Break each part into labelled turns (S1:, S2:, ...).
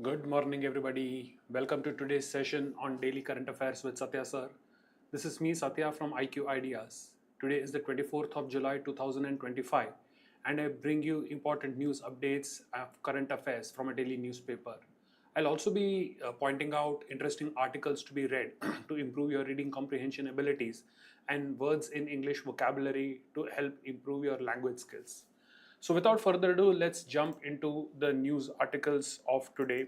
S1: Good morning, everybody. Welcome to today's session on Daily Current Affairs with Sathya sir. This is me, Sathya from IQ Ideas. Today is the 24th of July 2025, and I bring you important news updates of current affairs from a daily newspaper. I'll also be pointing out interesting articles to be read to improve your reading comprehension abilities and words in English vocabulary to help improve your language skills. So, without further ado, let's jump into the news articles of today.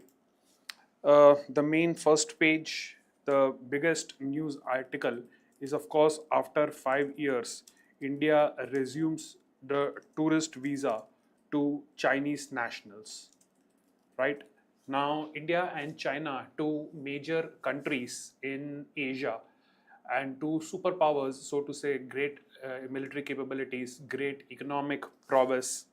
S1: The main first page, the biggest news article is, of course, after 5 years, India resumes the tourist visa to Chinese nationals. Right now, India and China, two major countries in Asia, and two superpowers, so to say, great military capabilities, great economic prowess,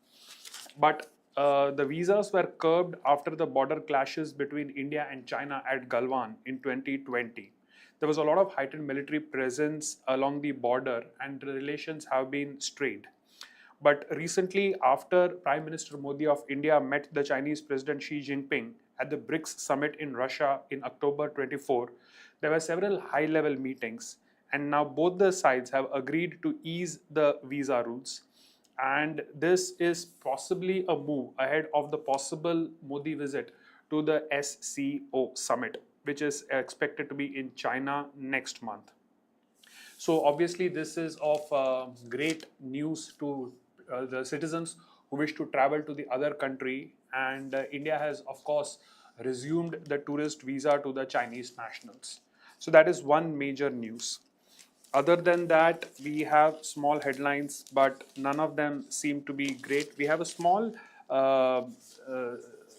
S1: but the visas were curbed after the border clashes between India and China at Galwan in 2020. There was a lot of heightened military presence along the border, and relations have been strained. But recently, after Prime Minister Modi of India met the Chinese President Xi Jinping at the BRICS summit in Russia in October 24, there were several high level meetings, and now both the sides have agreed to ease the visa rules. And this is possibly a move ahead of the possible Modi visit to the SCO summit, which is expected to be in China next month. So obviously, this is of great news to the citizens who wish to travel to the other country. And India has, of course, resumed the tourist visa to the Chinese nationals. So that is one major news. Other than that, we have small headlines, but none of them seem to be great. We have a small uh, uh,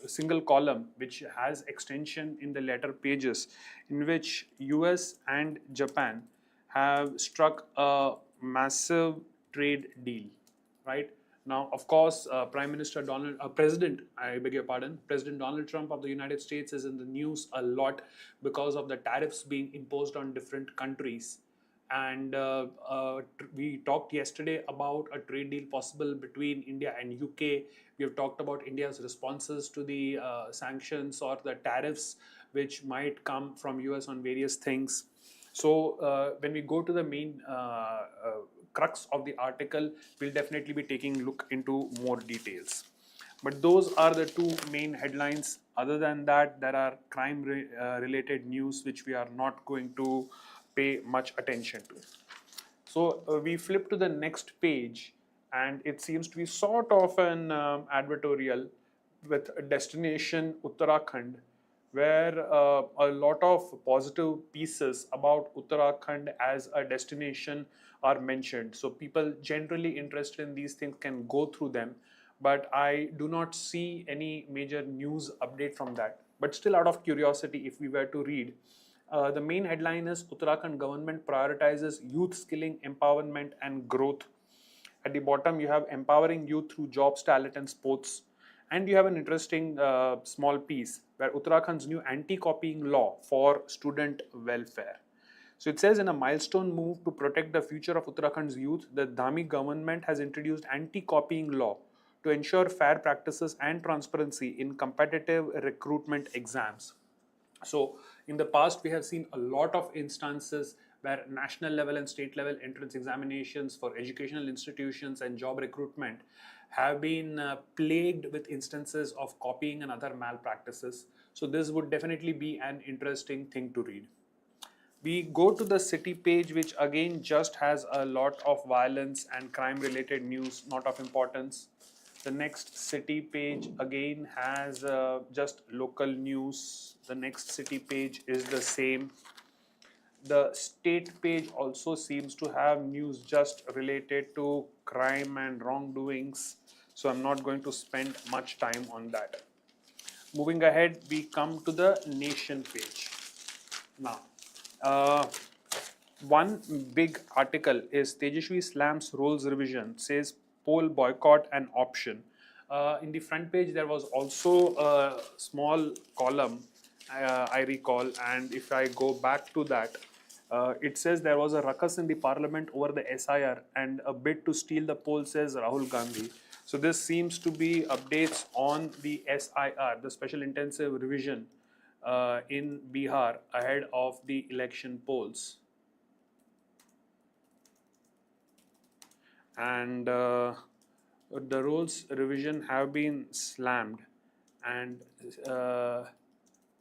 S1: single column which has extension in the letter pages, in which US and Japan have struck a massive trade deal, right? Now, of course, I beg your pardon, President Donald Trump of the United States is in the news a lot because of the tariffs being imposed on different countries. And we talked yesterday about a trade deal possible between India and UK. We have talked about India's responses to the sanctions or the tariffs which might come from US on various things. So when we go to the main crux of the article, we'll definitely be taking a look into more details. But those are the two main headlines. Other than that, there are crime related news which we are not going to pay much attention to. So we flip to the next page, and it seems to be sort of an advertorial with a destination Uttarakhand, where a lot of positive pieces about Uttarakhand as a destination are mentioned. So people generally interested in these things can go through them, but I do not see any major news update from that. But still, out of curiosity, if we were to read, the main headline is Uttarakhand government prioritizes youth skilling, empowerment, and growth. At the bottom, you have empowering youth through jobs, talent, and sports. And you have an interesting small piece where Uttarakhand's new anti-copying law for student welfare. So it says, in a milestone move to protect the future of Uttarakhand's youth, the Dhami government has introduced anti-copying law to ensure fair practices and transparency in competitive recruitment exams. So in the past, we have seen a lot of instances where national level and state level entrance examinations for educational institutions and job recruitment have been plagued with instances of copying and other malpractices. So this would definitely be an interesting thing to read. We go to the city page, which again just has a lot of violence and crime related news, not of importance. The next city page again has just local news. The next city page is the same. The state page also seems to have news just related to crime and wrongdoings, so I'm not going to spend much time on that. Moving ahead, we come to the nation page. Now, uh, one big article is Tejashwi slams roles revision, says poll boycott an option. In the front page, there was also a small column, I recall, and if I go back to that, it says there was a ruckus in the parliament over the SIR and a bid to steal the poll, says Rahul Gandhi. So this seems to be updates on the SIR, the Special Intensive Revision in Bihar ahead of the election polls. And the rules revision have been slammed, and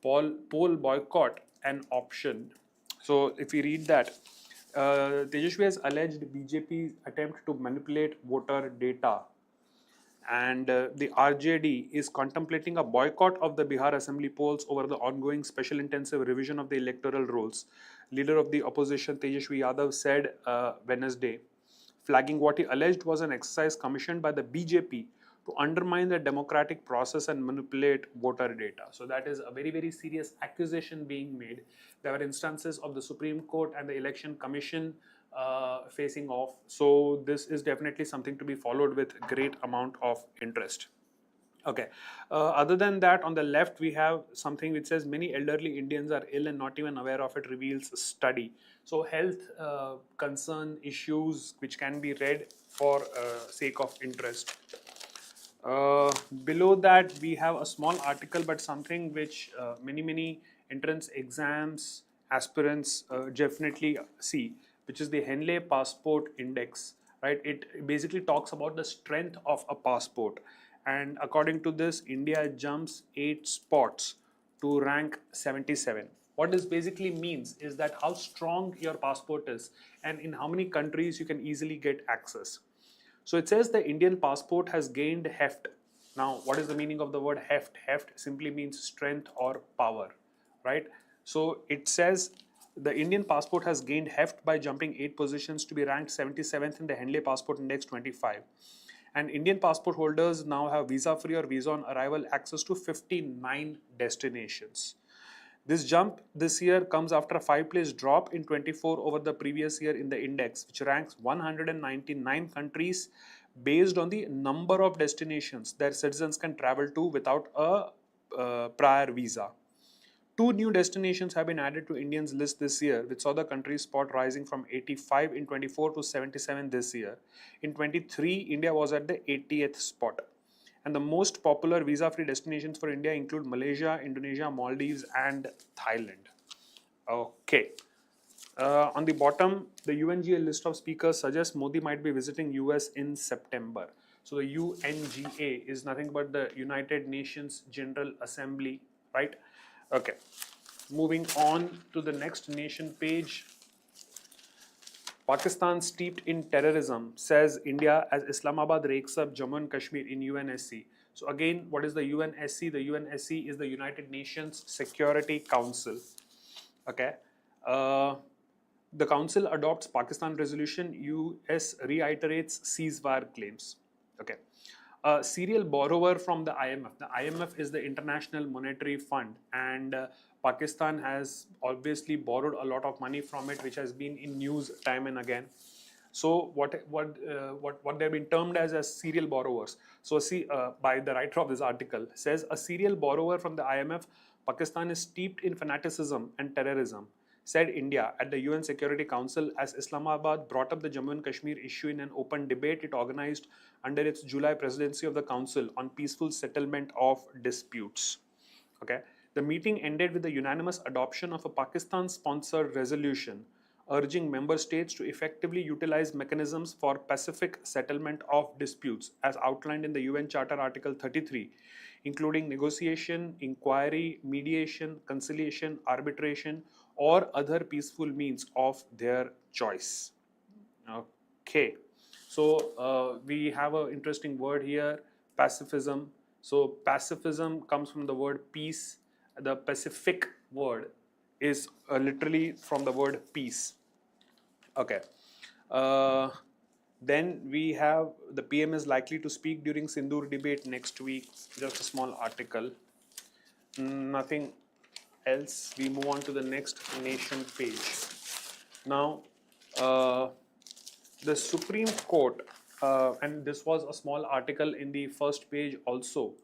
S1: poll boycott an option. So if we read that, Tejashwi has alleged BJP's attempt to manipulate voter data, and the RJD is contemplating a boycott of the Bihar Assembly polls over the ongoing special intensive revision of the electoral rolls. Leader of the opposition Tejashwi Yadav said Wednesday, flagging what he alleged was an exercise commissioned by the BJP to undermine the democratic process and manipulate voter data. So that is a very, very serious accusation being made. There were instances of the Supreme Court and the Election Commission facing off. So this is definitely something to be followed with great amount of interest. Okay. Other than that, on the left, we have something which says many elderly Indians are ill and not even aware of it, reveals a study. So health concern issues which can be read for sake of interest. Below that, we have a small article, but something which many entrance exams aspirants definitely see, which is the Henley Passport Index. Right? It basically talks about the strength of a passport, and according to this, India jumps 8 spots to rank 77. What this basically means is that how strong your passport is, and in how many countries you can easily get access. So it says the Indian passport has gained heft. Now, what is the meaning of the word heft? Heft simply means strength or power, right? So it says the Indian passport has gained heft by jumping 8 positions to be ranked 77th in the Henley Passport Index 25. And Indian passport holders now have visa-free or visa on arrival access to 59 destinations. This jump this year comes after a 5-place drop in 24 over the previous year in the index, which ranks 199 countries based on the number of destinations that citizens can travel to without a prior visa. 2 new destinations have been added to Indians' list this year, which saw the country's spot rising from 85 in 24 to 77 this year. In 23, India was at the 80th spot. And the most popular visa-free destinations for India include Malaysia, Indonesia, Maldives, and Thailand. Okay. On the bottom, the UNGA list of speakers suggests Modi might be visiting US in September. So the UNGA is nothing but the United Nations General Assembly, right? Okay. Moving on to the next nation page. Pakistan steeped in terrorism, says India, as Islamabad rakes up Jammu and Kashmir in UNSC. So again, what is the UNSC? The UNSC is the United Nations Security Council. Okay. The council adopts Pakistan resolution. US reiterates ceasefire claims. Okay. A serial borrower from the IMF. The IMF is the International Monetary Fund, and Pakistan has obviously borrowed a lot of money from it, which has been in news time and again. So what they've been termed as serial borrowers. So see, by the writer of this article says a serial borrower from the IMF, Pakistan is steeped in fanaticism and terrorism, said India at the UN Security Council as Islamabad brought up the Jammu and Kashmir issue in an open debate it organized under its July presidency of the Council on peaceful settlement of disputes. Okay. The meeting ended with the unanimous adoption of a Pakistan-sponsored resolution urging member states to effectively utilize mechanisms for pacific settlement of disputes as outlined in the UN Charter Article 33, including negotiation, inquiry, mediation, conciliation, arbitration, or other peaceful means of their choice. Okay. So we have an interesting word here, pacifism. So pacifism comes from the word peace. The Pacific word is literally from the word peace. Okay. Then we have the PM is likely to speak during Sindoor debate next week. Just a small article. Nothing else. We move on to the next nation page. Now, the Supreme Court, and this was a small article in the first page also.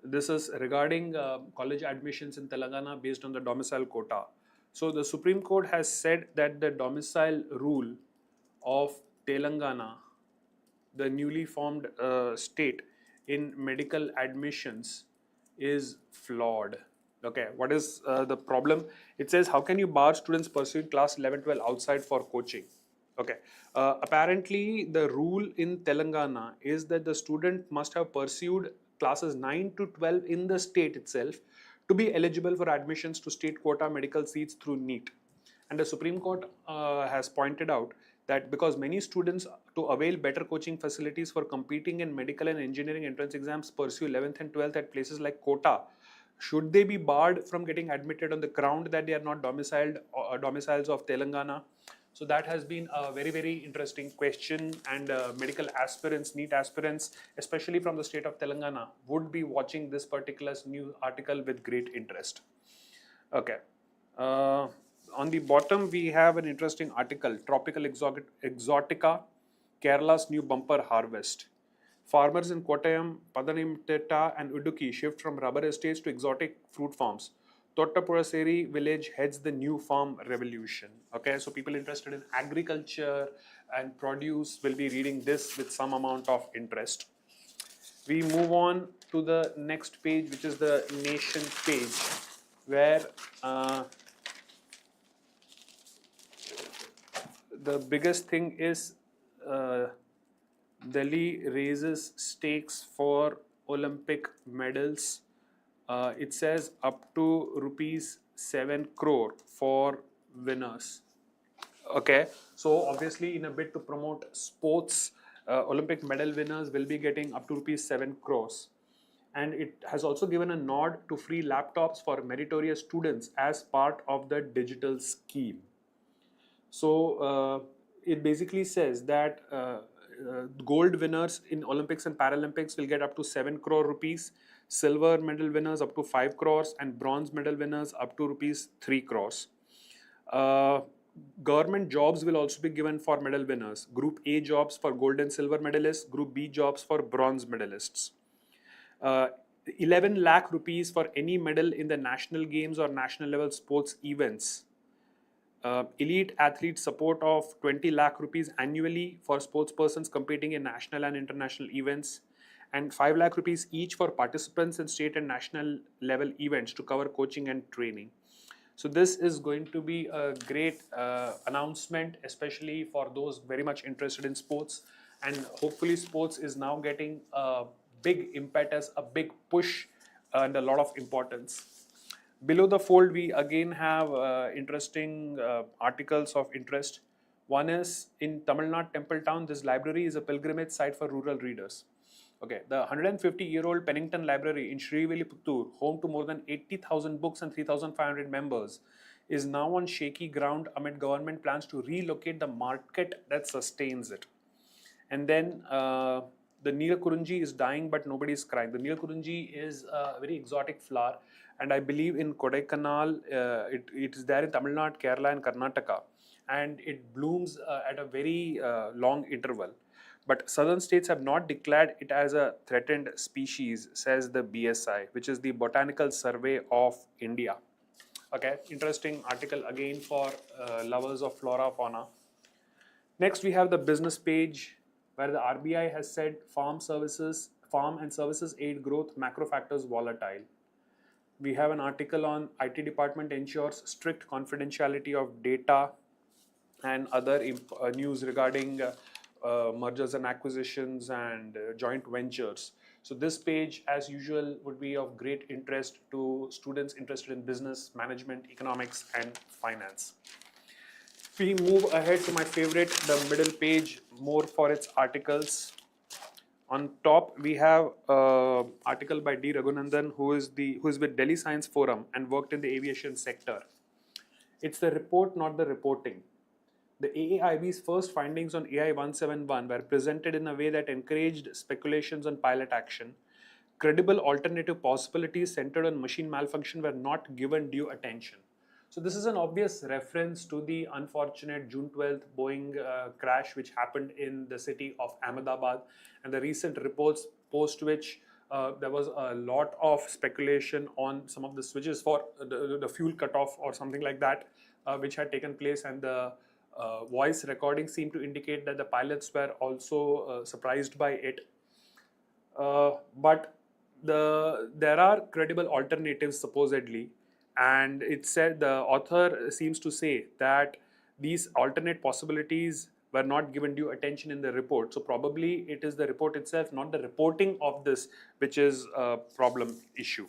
S1: This is regarding college admissions in Telangana based on the domicile quota. So the Supreme Court has said that the domicile rule of Telangana the newly formed state in medical admissions is flawed. Okay, what is the problem? It says, how can you bar students pursuing class 11, 12 outside for coaching? Okay, apparently the rule in Telangana is that the student must have pursued classes 9 to 12 in the state itself to be eligible for admissions to state quota medical seats through NEET. And the Supreme Court has pointed out that because many students, to avail better coaching facilities for competing in medical and engineering entrance exams, pursue 11th and 12th at places like Kota, should they be barred from getting admitted on the ground that they are not domiciles of Telangana? So that has been a very, very interesting question, and medical aspirants, NEET aspirants, especially from the state of Telangana, would be watching this particular news article with great interest. Okay. On the bottom, we have an interesting article, Tropical Exotica, Kerala's new bumper harvest. Farmers in Kottayam, Padanimtetta and Udupi shift from rubber estates to exotic fruit farms. Tottapuraseri village heads the new farm revolution. Okay, so people interested in agriculture and produce will be reading this with some amount of interest. We move on to the next page, which is the nation page, where the biggest thing is Delhi raises stakes for Olympic medals. It says up to rupees 7 crore for winners. Okay, so obviously in a bid to promote sports, Olympic medal winners will be getting up to rupees 7 crores. And it has also given a nod to free laptops for meritorious students as part of the digital scheme. So it basically says that gold winners in Olympics and Paralympics will get up to 7 crore rupees, silver medal winners up to 5 crores, and bronze medal winners up to rupees 3 crores. Government jobs will also be given for medal winners. Group A jobs for gold and silver medalists, Group B jobs for bronze medalists. 11 lakh rupees for any medal in the national games or national level sports events. Elite athlete support of 20 lakh rupees annually for sports persons competing in national and international events, and 5 lakh rupees each for participants in state and national level events to cover coaching and training. So this is going to be a great announcement, especially for those very much interested in sports, and hopefully sports is now getting a big impetus, a big push, and a lot of importance. Below the fold, we again have interesting articles of interest. One is in Tamil Nadu Temple Town, this library is a pilgrimage site for rural readers. Okay, the 150-year-old Pennington Library in Srivilliputtur, home to more than 80,000 books and 3,500 members, is now on shaky ground amid government plans to relocate the market that sustains it. And then the Neelakurunji is dying, but nobody is crying. The Neelakurunji is a very exotic flower, and I believe in Kodaikanal, it is there in Tamil Nadu, Kerala, and Karnataka, and it blooms at a very long interval. But southern states have not declared it as a threatened species, says the BSI, which is the Botanical Survey of India. Okay, interesting article again for lovers of flora fauna. Next, we have the business page, where the RBI has said farm and services aid growth, macro factors volatile. We have an article on IT department ensures strict confidentiality of data, and other news regarding mergers and acquisitions and joint ventures. So this page, as usual, would be of great interest to students interested in business, management, economics, and finance. We move ahead to my favorite, the middle page, more for its articles. On top, we have an article by D. Raghunandan, who is with Delhi Science Forum and worked in the aviation sector. It's the report, not the reporting. The AAIB's first findings on AI 171 were presented in a way that encouraged speculations on pilot action. Credible alternative possibilities centered on machine malfunction were not given due attention. So this is an obvious reference to the unfortunate June 12th Boeing crash which happened in the city of Ahmedabad, and the recent reports post which there was a lot of speculation on some of the switches for the fuel cutoff or something like that, which had taken place, and the voice recordings seem to indicate that the pilots were also surprised by it. But there are credible alternatives supposedly, and it said the author seems to say that these alternate possibilities were not given due attention in the report. So probably it is the report itself, not the reporting of this, which is a problem issue.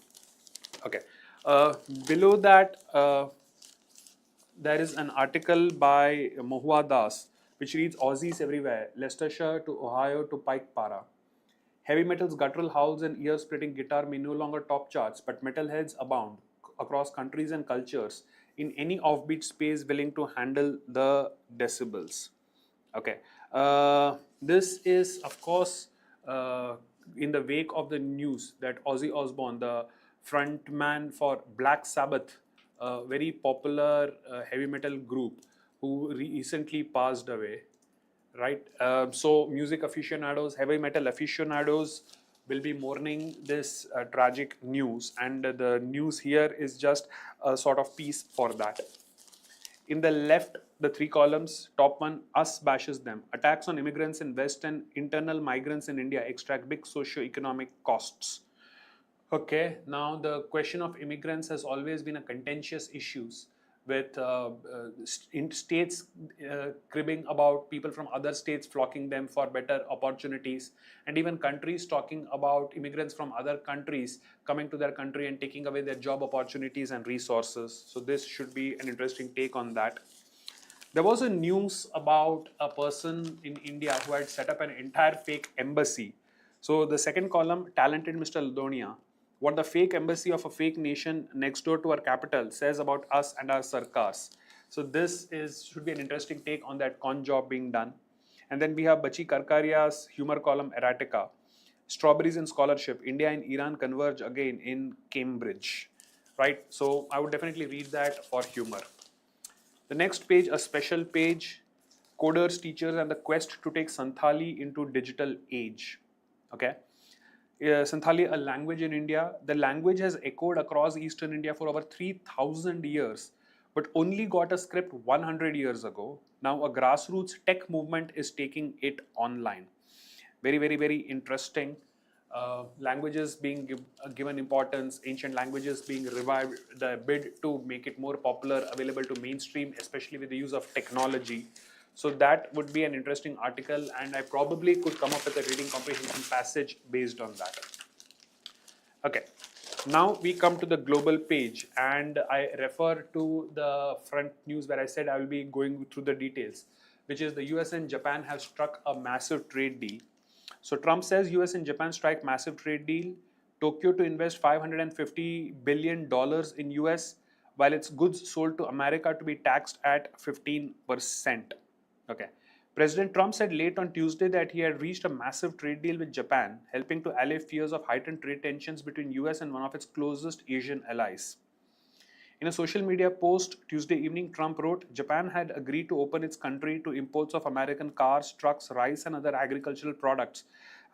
S1: Okay. Uh, Below that, there is an article by Mohua Das, which reads Aussies everywhere, Leicestershire to Ohio to Pike Para. Heavy metal's guttural howls and ear-splitting guitar may no longer top charts, but metalheads abound across countries and cultures in any offbeat space willing to handle the decibels. Okay. This is, of course, in the wake of the news that Ozzy Osbourne, the frontman for Black Sabbath, a very popular heavy metal group, who recently passed away, right? So music aficionados, heavy metal aficionados will be mourning this tragic news, and the news here is just a sort of piece for that. In the left, the three columns, top one, us bashes them. Attacks on immigrants in West and internal migrants in India extract big socio-economic costs. Okay, now the question of immigrants has always been a contentious issue with in states cribbing about people from other states flocking them for better opportunities, and even countries talking about immigrants from other countries coming to their country and taking away their job opportunities and resources. So this should be an interesting take on that. There was a news about a person in India who had set up an entire fake embassy. So the second column, talented Mr. Ladonia, what the fake embassy of a fake nation next door to our capital says about us and our sarkars. So this should be an interesting take on that con job being done. And then we have Bachi Karkaria's humor column Erratica. Strawberries in scholarship, India and Iran converge again in Cambridge. Right? So I would definitely read that for humor. The next page, a special page, coders, teachers, and the quest to take Santhali into digital age. Okay. Santhali, a language in India. The language has echoed across Eastern India for over 3,000 years, but only got a script 100 years ago. Now a grassroots tech movement is taking it online. Very, very, very interesting. Languages being given importance, ancient languages being revived, the bid to make it more popular, available to mainstream, especially with the use of technology. So that would be an interesting article, and I probably could come up with a reading comprehension passage based on that. Okay, now we come to the global page, and I refer to the front news where I said I will be going through the details, which is the US and Japan have struck a massive trade deal. So Trump says US and Japan strike massive trade deal. Tokyo to invest $550 billion in US, while its goods sold to America to be taxed at 15%. Okay. President Trump said late on Tuesday that he had reached a massive trade deal with Japan, helping to allay fears of heightened trade tensions between US and one of its closest Asian allies. In a social media post Tuesday evening, Trump wrote, Japan had agreed to open its country to imports of American cars, trucks, rice, and other agricultural products,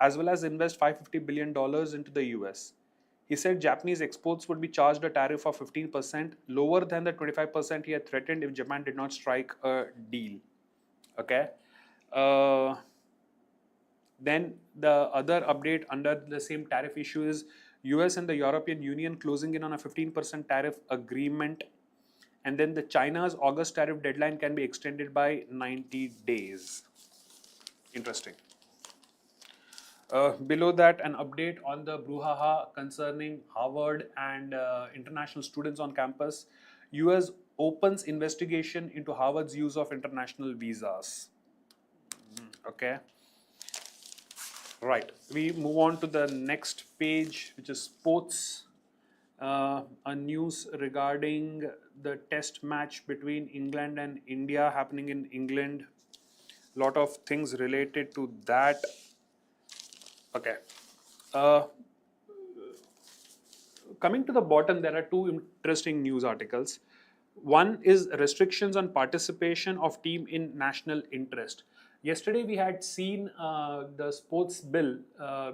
S1: as well as invest $550 billion into the US. He said Japanese exports would be charged a tariff of 15%, lower than the 25% he had threatened if Japan did not strike a deal. Okay. Then the other update under the same tariff issue is US and the European Union closing in on a 15% tariff agreement. And then the China's August tariff deadline can be extended by 90 days. Interesting. Below that, an update on the brouhaha concerning Harvard and international students on campus. US opens investigation into Harvard's use of international visas. Okay. Right. We move on to the next page, which is sports. A news regarding the test match between England and India happening in England. Lot of things related to that. Okay. Coming to the bottom, there are two interesting news articles. One is restrictions on participation of team in national interest. Yesterday, we had seen the sports bill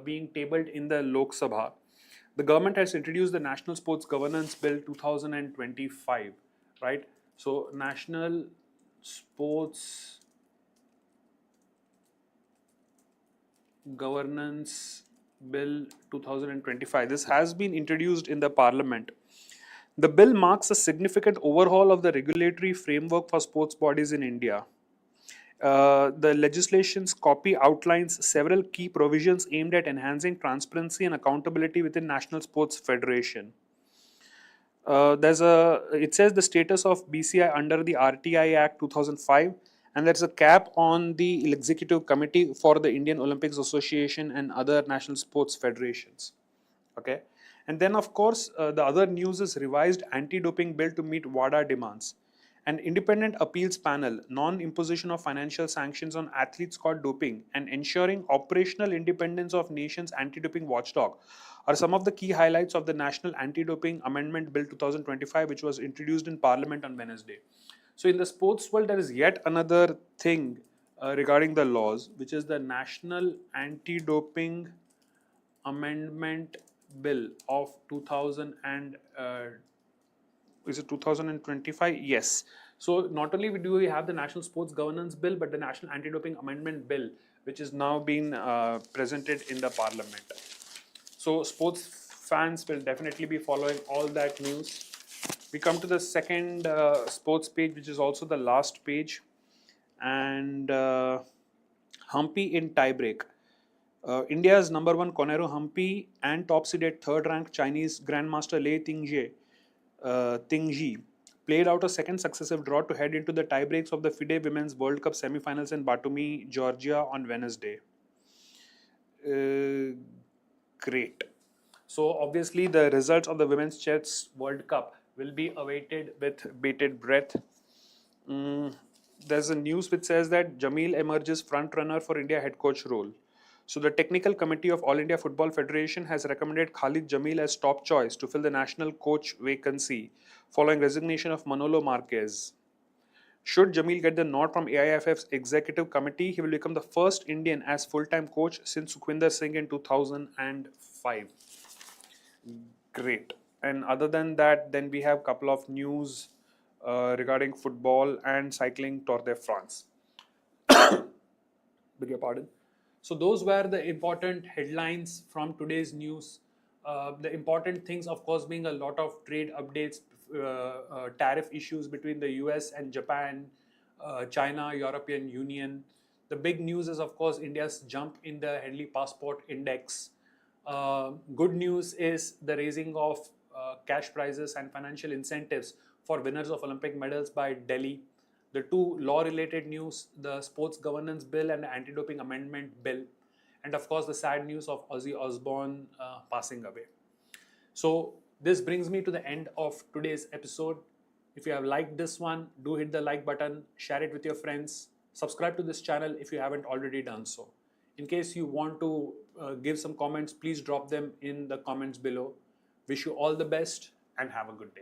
S1: being tabled in the Lok Sabha. The government has introduced the National Sports Governance Bill 2025, right? So, National Sports Governance Bill 2025. This has been introduced in the Parliament. The bill marks a significant overhaul of the regulatory framework for sports bodies in India. The legislation's copy outlines several key provisions aimed at enhancing transparency and accountability within National Sports Federation. It says the status of BCI under the RTI Act 2005, and there's a cap on the executive committee for the Indian Olympics Association and other national sports federations. Okay, and then of course the other news is revised anti-doping bill to meet WADA demands. An independent appeals panel, non-imposition of financial sanctions on athletes caught doping, and ensuring operational independence of nation's anti-doping watchdog are some of the key highlights of the National Anti-Doping Amendment Bill 2025, which was introduced in Parliament on Wednesday. So, in the sports world, there is yet another thing regarding the laws, which is the National Anti-Doping Amendment Bill of 2000 and is it 2025? Yes. So not only do we have the National Sports Governance Bill, but the National Anti-Doping Amendment Bill, which is now being presented in the Parliament. So sports fans will definitely be following all that news. We come to the second sports page, which is also the last page, and Humpy in tiebreak. India's number one Konero Humpy and top seeded third ranked Chinese Grandmaster Lei Tingji played out a second successive draw to head into the tiebreaks of the FIDE Women's World Cup semi-finals in Batumi, Georgia on Wednesday. Great. So obviously the results of the Women's Chess World Cup will be awaited with bated breath. There's a news which says that Jamil emerges front runner for India head coach role. So the technical committee of All India Football Federation has recommended Khalid Jamil as top choice to fill the national coach vacancy following resignation of Manolo Marquez. Should Jamil get the nod from AIFF's executive committee, he will become the first Indian as full-time coach since Sukhwinder Singh in 2005. Great. And other than that, then we have a couple of news regarding football and cycling Tour de France. Beg your pardon. So those were the important headlines from today's news. The important things, of course, being a lot of trade updates, tariff issues between the US and Japan, China, European Union. The big news is, of course, India's jump in the Henley Passport Index. Good news is the raising of cash prizes and financial incentives for winners of Olympic medals by Delhi. The two law-related news, the Sports Governance Bill and the Anti-Doping Amendment Bill. And of course, the sad news of Ozzy Osbourne passing away. So this brings me to the end of today's episode. If you have liked this one, do hit the like button, share it with your friends, subscribe to this channel if you haven't already done so. In case you want to give some comments, please drop them in the comments below. Wish you all the best and have a good day.